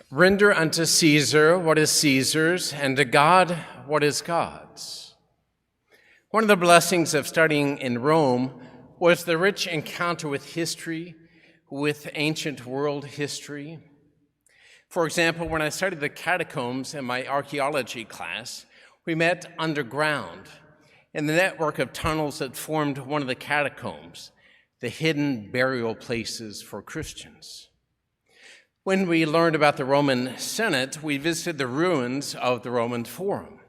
Render unto Caesar what is Caesar's, and to God what is God's. One of the blessings of studying in Rome was the rich encounter with history, with ancient world history. For example, when I studied the catacombs in my archaeology class, we met underground in the network of tunnels that formed one of the catacombs, the hidden burial places for Christians. When we learned about the Roman Senate, we visited the ruins of the Roman Forum.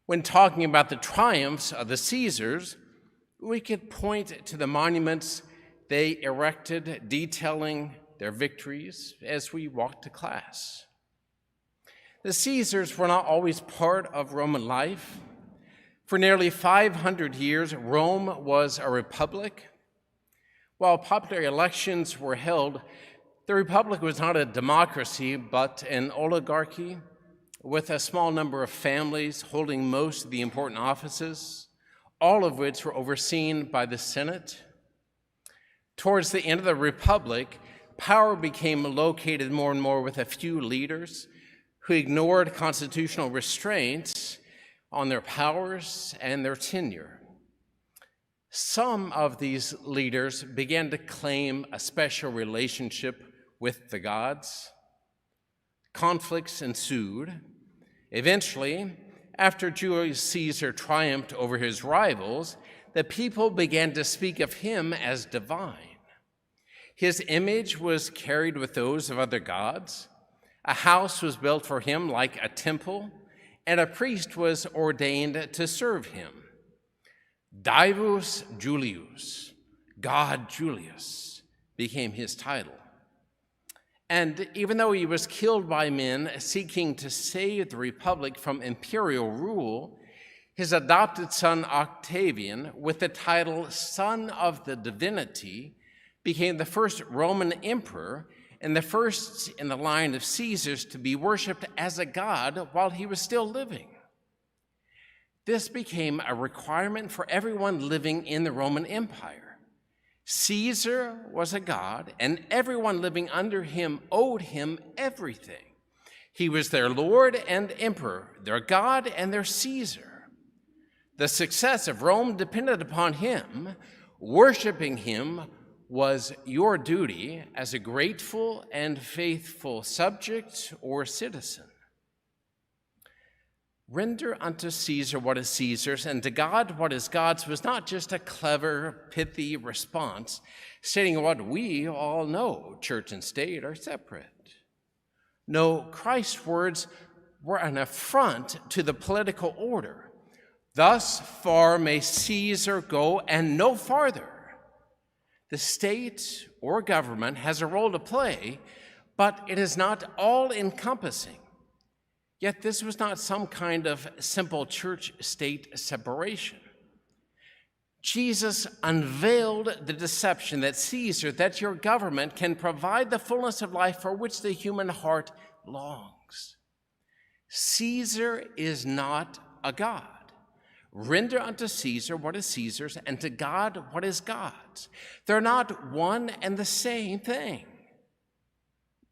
When talking about the triumphs of the Caesars, we could point to the monuments they erected detailing their victories as we walked to class. The Caesars were not always part of Roman life. For nearly 500 years, Rome was a republic. While popular elections were held, the republic was not a democracy, but an oligarchy with a small number of families holding most of the important offices, all of which were overseen by the Senate. Towards the end of the republic, power became located more and more with a few leaders who ignored constitutional restraints on their powers and their tenure. Some of these leaders began to claim a special relationship with the gods. Conflicts ensued. Eventually, after Julius Caesar triumphed over his rivals, the people began to speak of him as divine. His image was carried with those of other gods. A house was built for him like a temple, and a priest was ordained to serve him. Divus Julius, God Julius, became his title. And even though he was killed by men seeking to save the republic from imperial rule, his adopted son Octavian, with the title Son of the Divinity, became the first Roman emperor and the first in the line of Caesars to be worshipped as a god while he was still living. This became a requirement for everyone living in the Roman Empire. Caesar was a god, and everyone living under him owed him everything. He was their Lord and Emperor, their God and their Caesar. The success of Rome depended upon him. Worshiping him was your duty as a grateful and faithful subject or citizen. Render unto Caesar what is Caesar's, and to God what is God's was not just a clever, pithy response stating what we all know, church and state are separate. No, Christ's words were an affront to the political order. Thus far may Caesar go and no farther. The state or government has a role to play, but it is not all-encompassing. Yet this was not some kind of simple church-state separation. Jesus unveiled the deception that Caesar, that your government can provide the fullness of life for which the human heart longs. Caesar is not a god. Render unto Caesar what is Caesar's, and to God what is God's. They're not one and the same thing.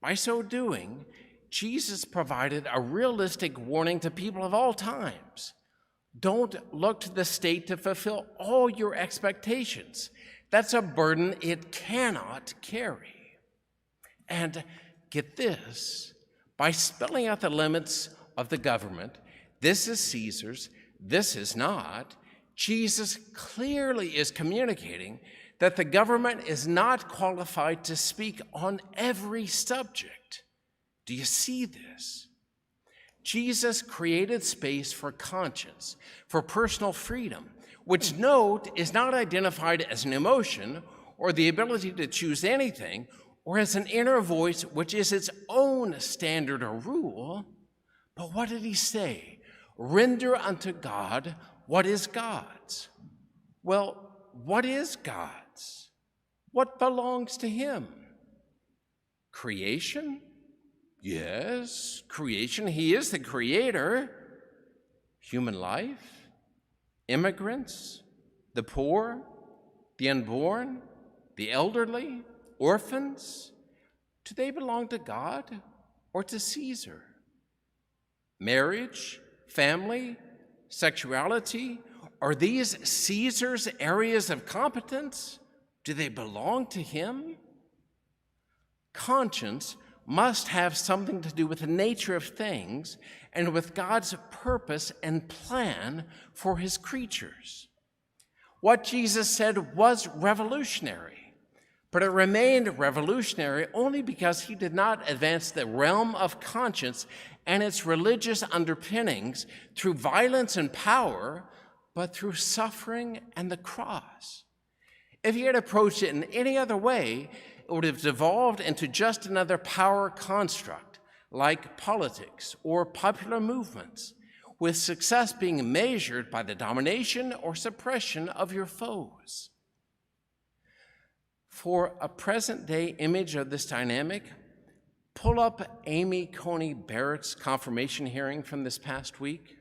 By so doing, Jesus provided a realistic warning to people of all times. Don't look to the state to fulfill all your expectations. That's a burden it cannot carry. And get this, by spelling out the limits of the government, this is Caesar's, this is not, Jesus clearly is communicating that the government is not qualified to speak on every subject. Do you see this? Jesus created space for conscience, for personal freedom, which, note, is not identified as an emotion or the ability to choose anything or as an inner voice which is its own standard or rule. But what did he say? Render unto God what is God's. Well, what is God's? What belongs to him? Creation? Yes, creation. He is the creator. Human life, immigrants, the poor, the unborn, the elderly, orphans, do they belong to God? or to Caesar? Marriage, family, sexuality, are these Caesar's areas of competence? Do they belong to him? Conscience must have something to do with the nature of things and with God's purpose and plan for his creatures. What Jesus said was revolutionary, but it remained revolutionary only because he did not advance the realm of conscience and its religious underpinnings through violence and power, but through suffering and the cross. If he had approached it in any other way, it would have devolved into just another power construct, like politics or popular movements, with success being measured by the domination or suppression of your foes. For a present-day image of this dynamic, pull up Amy Coney Barrett's confirmation hearing from this past week.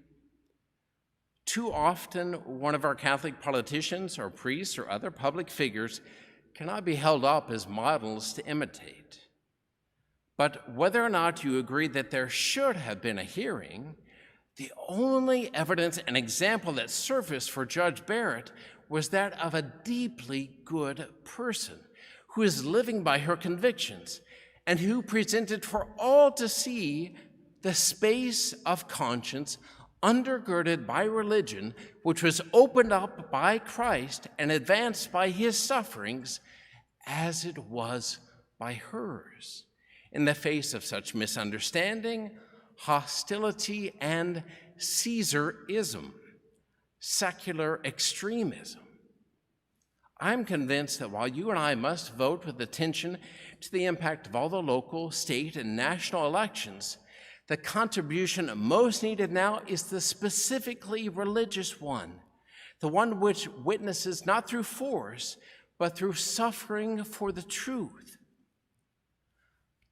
Too often, one of our Catholic politicians or priests or other public figures cannot be held up as models to imitate. But whether or not you agree that there should have been a hearing, the only evidence and example that surfaced for Judge Barrett was that of a deeply good person who is living by her convictions and who presented for all to see the space of conscience undergirded by religion, which was opened up by Christ and advanced by his sufferings as it was by hers, in the face of such misunderstanding, hostility, and Caesarism, secular extremism. I'm convinced that while you and I must vote with attention to the impact of all the local, state, and national elections, the contribution most needed now is the specifically religious one, the one which witnesses not through force, but through suffering for the truth.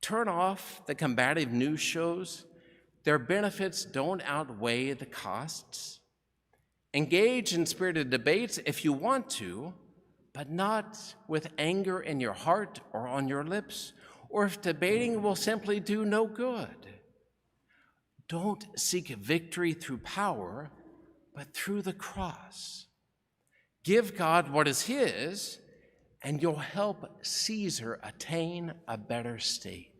Turn off the combative news shows. Their benefits don't outweigh the costs. Engage in spirited debates if you want to, but not with anger in your heart or on your lips, or if debating will simply do no good. Don't seek victory through power, but through the cross. Give God what is his, and you'll help Caesar attain a better state.